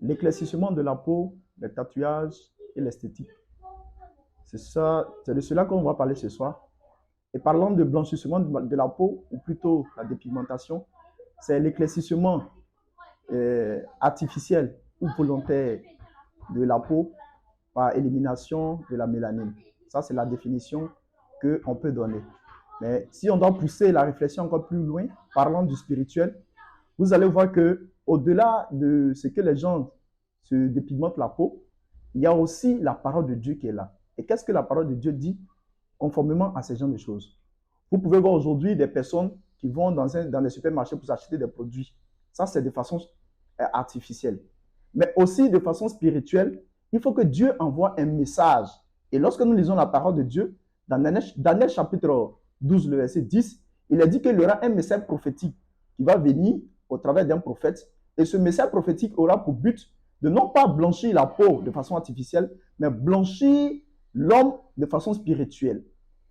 l'éclaircissement de la peau, les tatouages et l'esthétique. C'est ça, c'est de cela qu'on va parler ce soir. Et parlant de blanchissement de la peau, ou plutôt la dépigmentation, c'est l'éclaircissement artificiel ou volontaire de la peau par élimination de la mélanine. Ça, c'est la définition qu'on peut donner. Mais si on doit pousser la réflexion encore plus loin, parlant du spirituel, vous allez voir que au-delà de ce que les gens se dépigmentent la peau, il y a aussi la parole de Dieu qui est là. Et qu'est-ce que la parole de Dieu dit conformément à ces genres de choses? Vous pouvez voir aujourd'hui des personnes qui vont dans les supermarchés pour acheter des produits. Ça, c'est de façon artificielle. Mais aussi de façon spirituelle, il faut que Dieu envoie un message. Et lorsque nous lisons la parole de Dieu, dans Daniel chapitre 12, le verset 10, il est dit qu'il y aura un message prophétique qui va venir au travers d'un prophète. Et ce message prophétique aura pour but de non pas blanchir la peau de façon artificielle, mais blanchir l'homme de façon spirituelle,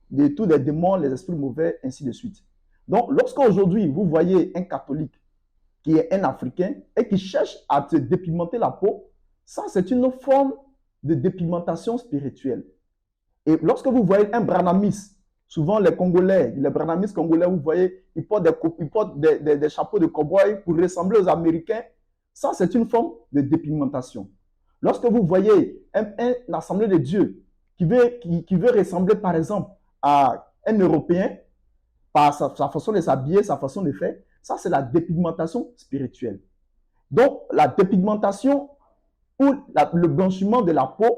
de tous les démons, les esprits mauvais, ainsi de suite. Donc, lorsqu'aujourd'hui, vous voyez un catholique qui est un Africain et qui cherche à se dépigmenter la peau, ça, c'est une forme de dépigmentation spirituelle. Et lorsque vous voyez un branamiste, souvent les Congolais, les branamistes congolais, vous voyez, ils portent des chapeaux de cow-boy pour ressembler aux Américains. Ça, c'est une forme de dépigmentation. Lorsque vous voyez un assemblée de Dieu qui veut ressembler, par exemple, à un Européen, par sa façon de s'habiller, sa façon de faire, ça, c'est la dépigmentation spirituelle. Donc, la dépigmentation ou le blanchiment de la peau,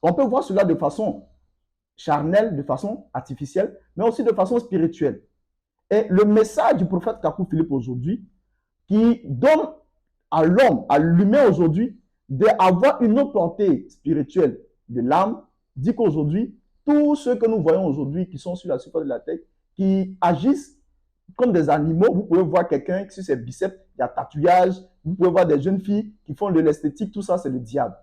on peut voir cela de façon charnelle, de façon artificielle, mais aussi de façon spirituelle. Et le message du prophète Kakou Philippe aujourd'hui, qui donne à l'homme, à l'humain aujourd'hui, d'avoir une autre portée spirituelle de l'âme, dit qu'aujourd'hui, tous ceux que nous voyons aujourd'hui qui sont sur la surface de la terre, qui agissent comme des animaux, vous pouvez voir quelqu'un qui sur ses biceps, il y a tatouage, vous pouvez voir des jeunes filles qui font de l'esthétique, tout ça c'est le diable.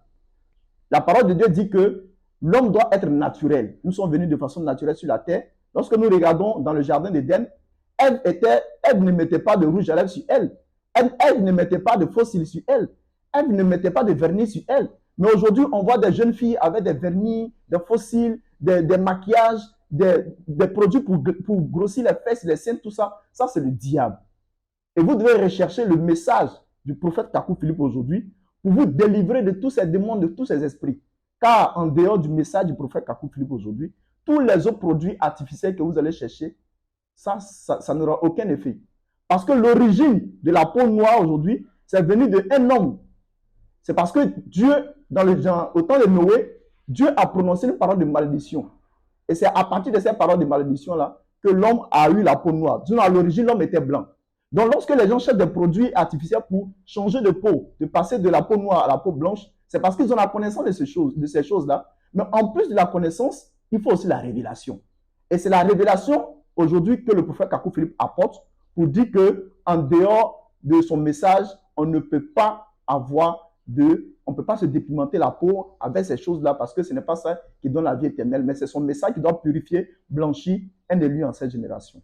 La parole de Dieu dit que l'homme doit être naturel. Nous sommes venus de façon naturelle sur la terre. Lorsque nous regardons dans le jardin d'Éden, Ève ne mettait pas de rouge à lèvres sur elle. Ève ne mettait pas de faux cils sur elle. Ève ne mettait pas de vernis sur elle. Mais aujourd'hui, on voit des jeunes filles avec des vernis, des faux cils, des maquillages, des produits pour grossir les fesses, les seins, tout ça. Ça, c'est le diable. Et vous devez rechercher le message du prophète Kakou Philippe aujourd'hui pour vous délivrer de tous ces démons, de tous ces esprits. Car en dehors du message du prophète Kakou Philippe aujourd'hui, tous les autres produits artificiels que vous allez chercher, ça n'aura aucun effet. Parce que l'origine de la peau noire aujourd'hui, c'est venu d'un homme. C'est parce que Dieu, au temps de Noé, Dieu a prononcé une parole de malédiction. Et c'est à partir de cette parole de malédiction-là que l'homme a eu la peau noire. Sinon, à l'origine, l'homme était blanc. Donc, lorsque les gens cherchent des produits artificiels pour changer de peau, de passer de la peau noire à la peau blanche, c'est parce qu'ils ont la connaissance de ces choses-là. Mais en plus de la connaissance, il faut aussi la révélation. Et c'est la révélation aujourd'hui que le prophète Kakou Philippe apporte pour dire qu'en dehors de son message, on ne peut pas se dépigmenter la peau avec ces choses-là parce que ce n'est pas ça qui donne la vie éternelle, mais c'est son message qui doit purifier, blanchir un élu en cette génération.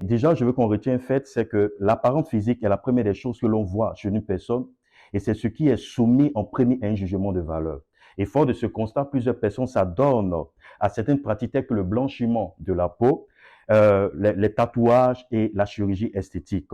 Déjà, je veux qu'on retienne un fait, c'est que l'apparence physique est la première des choses que l'on voit chez une personne et c'est ce qui est soumis en premier à un jugement de valeur. Et fort de ce constat, plusieurs personnes s'adonnent à certaines pratiques telles que le blanchiment de la peau, les tatouages et la chirurgie esthétique.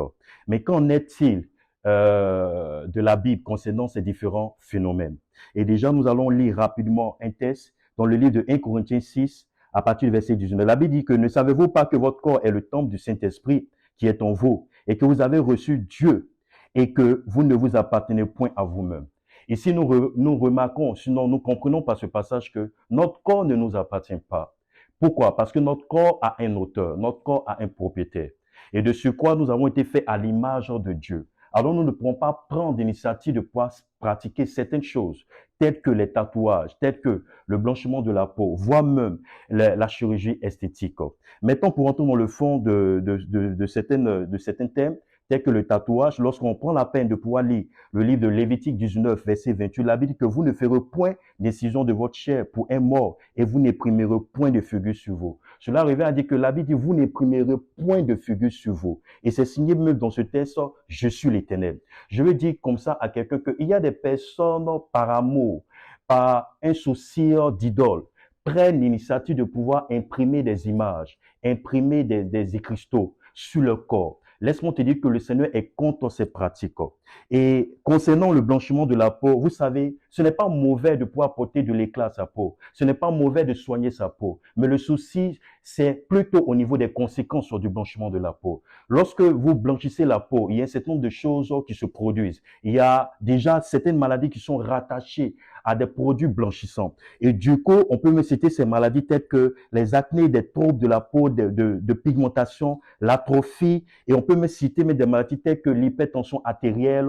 Mais qu'en est-il de la Bible concernant ces différents phénomènes? Et déjà, nous allons lire rapidement un texte dans le livre de 1 Corinthiens 6, à partir du verset 19. La Bible dit que ne savez-vous pas que votre corps est le temple du Saint-Esprit qui est en vous et que vous avez reçu Dieu et que vous ne vous appartenez point à vous-même. Ici, nous remarquons, sinon nous comprenons par ce passage que notre corps ne nous appartient pas. Pourquoi? Parce que notre corps a un auteur, notre corps a un propriétaire. Et de ce quoi nous avons été faits à l'image de Dieu. Alors nous ne pouvons pas prendre l'initiative de pouvoir pratiquer certaines choses, telles que les tatouages, telles que le blanchiment de la peau, voire même la chirurgie esthétique. Mettons pour entrer dans le fond de certains thèmes, tels que le tatouage. Lorsqu'on prend la peine de pouvoir lire le livre de Lévitique 19, verset 28, la Bible dit que vous ne ferez point d'incision de votre chair pour un mort et vous n'imprimerez point de figure sur vous. Cela revient à dire que la Bible dit, vous n'imprimerez point de figure sur vous. Et c'est signé même dans ce texte, je suis l'Éternel. Je veux dire comme ça à quelqu'un qu'il y a des personnes par amour, par un souci d'idole, prennent l'initiative de pouvoir imprimer des images, imprimer des cristaux sur leur corps. Laisse-moi te dire que le Seigneur est contre ces pratiques. Et concernant le blanchiment de la peau, vous savez, ce n'est pas mauvais de pouvoir porter de l'éclat à sa peau. Ce n'est pas mauvais de soigner sa peau. Mais le souci, c'est plutôt au niveau des conséquences sur du blanchiment de la peau. Lorsque vous blanchissez la peau, il y a un certain nombre de choses qui se produisent. Il y a déjà certaines maladies qui sont rattachées à des produits blanchissants. Et du coup, on peut me citer ces maladies telles que les acnés, des troubles de la peau, de pigmentation, l'atrophie, et on peut me citer des maladies telles que l'hypertension artérielle,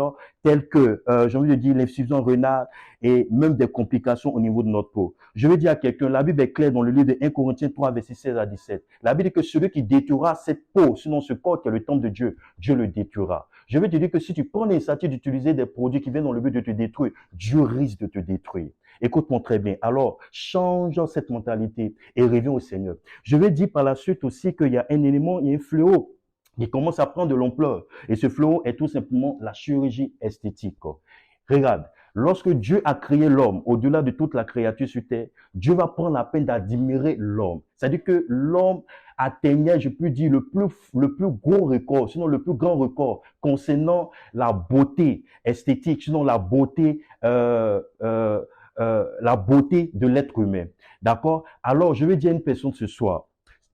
telles que, j'ai envie de dire, l'insuffisance rénale et même des complications au niveau de notre peau. Je vais dire à quelqu'un, la Bible est claire dans le livre de 1 Corinthiens 3, verset 16 à 17. La Bible dit que celui qui détruira cette peau, sinon ce corps qui est le temple de Dieu, Dieu le détruira. Je vais te dire que si tu prends l'initiative d'utiliser des produits qui viennent dans le but de te détruire, Dieu risque de te détruire. Écoute-moi très bien. Alors, change cette mentalité et reviens au Seigneur. Je vais dire par la suite aussi qu'il y a un élément, il y a un fléau qui commence à prendre de l'ampleur. Et ce fléau est tout simplement la chirurgie esthétique. Regarde, lorsque Dieu a créé l'homme, au-delà de toute la créature sur terre, Dieu va prendre la peine d'admirer l'homme. C'est-à-dire que l'homme atteignait, je peux dire, le plus gros record, sinon le plus grand record concernant la beauté esthétique, sinon la beauté de l'être humain. D'accord? Alors, je vais dire à une personne ce soir,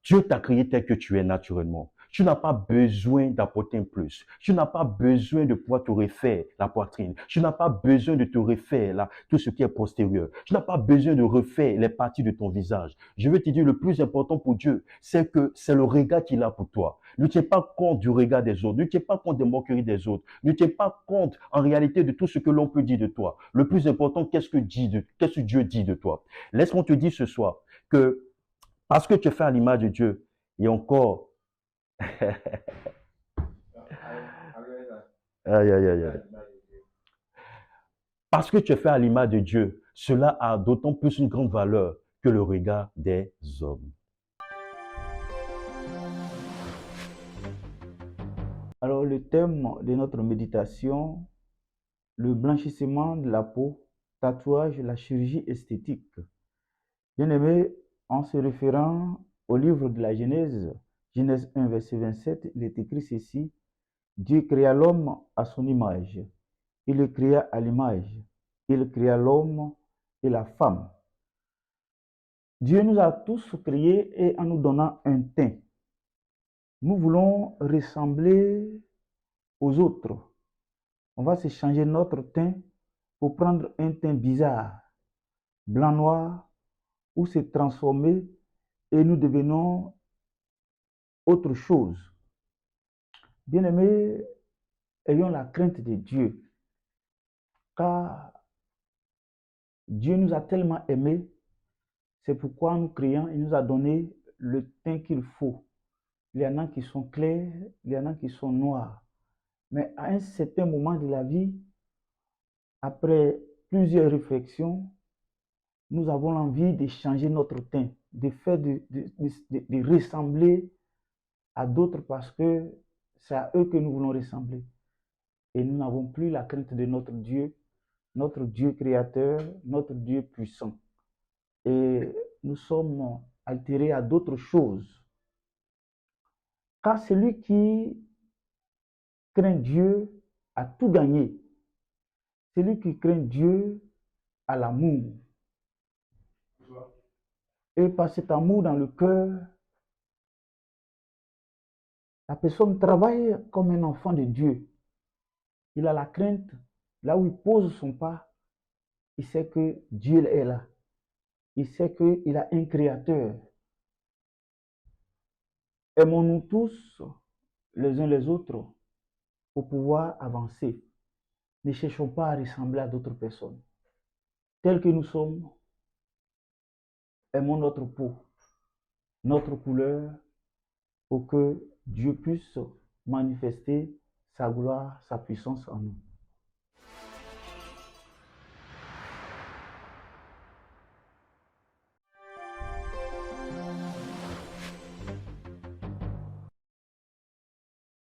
Dieu t'a créé tel que tu es naturellement. Tu n'as pas besoin d'apporter un plus. Tu n'as pas besoin de pouvoir te refaire la poitrine. Tu n'as pas besoin de te refaire tout ce qui est postérieur. Tu n'as pas besoin de refaire les parties de ton visage. Je veux te dire, le plus important pour Dieu, c'est que c'est le regard qu'il a pour toi. Ne tiens pas compte du regard des autres. Ne tiens pas compte des moqueries des autres. Ne tiens pas compte, en réalité, de tout ce que l'on peut dire de toi. Le plus important, qu'est-ce que Dieu dit de toi? Laisse-moi te dire ce soir que parce que tu es fait à l'image de Dieu, et encore, aïe, aïe, aïe, aïe. Parce que tu es fait à l'image de Dieu, cela a d'autant plus une grande valeur que le regard des hommes. Alors, le thème de notre méditation, le blanchissement de la peau, tatouage, la chirurgie esthétique. Bien-aimé, en se référant au livre de la Genèse, Genèse 1, verset 27, il est écrit ceci, Dieu créa l'homme à son image. Il le créa à l'image. Il créa l'homme et la femme. Dieu nous a tous créés et en nous donnant un teint. Nous voulons ressembler aux autres. On va se changer notre teint pour prendre un teint bizarre, blanc-noir, ou se transformer et nous devenons autre chose. Bien-aimés, ayons la crainte de Dieu, car Dieu nous a tellement aimés, c'est pourquoi nous créons, il nous a donné le teint qu'il faut. Il y en a qui sont clairs, il y en a qui sont noirs. Mais à un certain moment de la vie, après plusieurs réflexions, nous avons envie de changer notre teint, de ressembler à d'autres parce que c'est à eux que nous voulons ressembler. Et nous n'avons plus la crainte de notre Dieu créateur, notre Dieu puissant. Et nous sommes altérés à d'autres choses. Car celui qui craint Dieu a tout gagné. Celui qui craint Dieu a l'amour. Et par cet amour dans le cœur, la personne travaille comme un enfant de Dieu. Il a la crainte. Là où il pose son pas, il sait que Dieu est là. Il sait qu'il a un créateur. Aimons-nous tous les uns les autres pour pouvoir avancer. Ne cherchons pas à ressembler à d'autres personnes. Tels que nous sommes, aimons notre peau, notre couleur, pour que Dieu puisse manifester sa gloire, sa puissance en nous.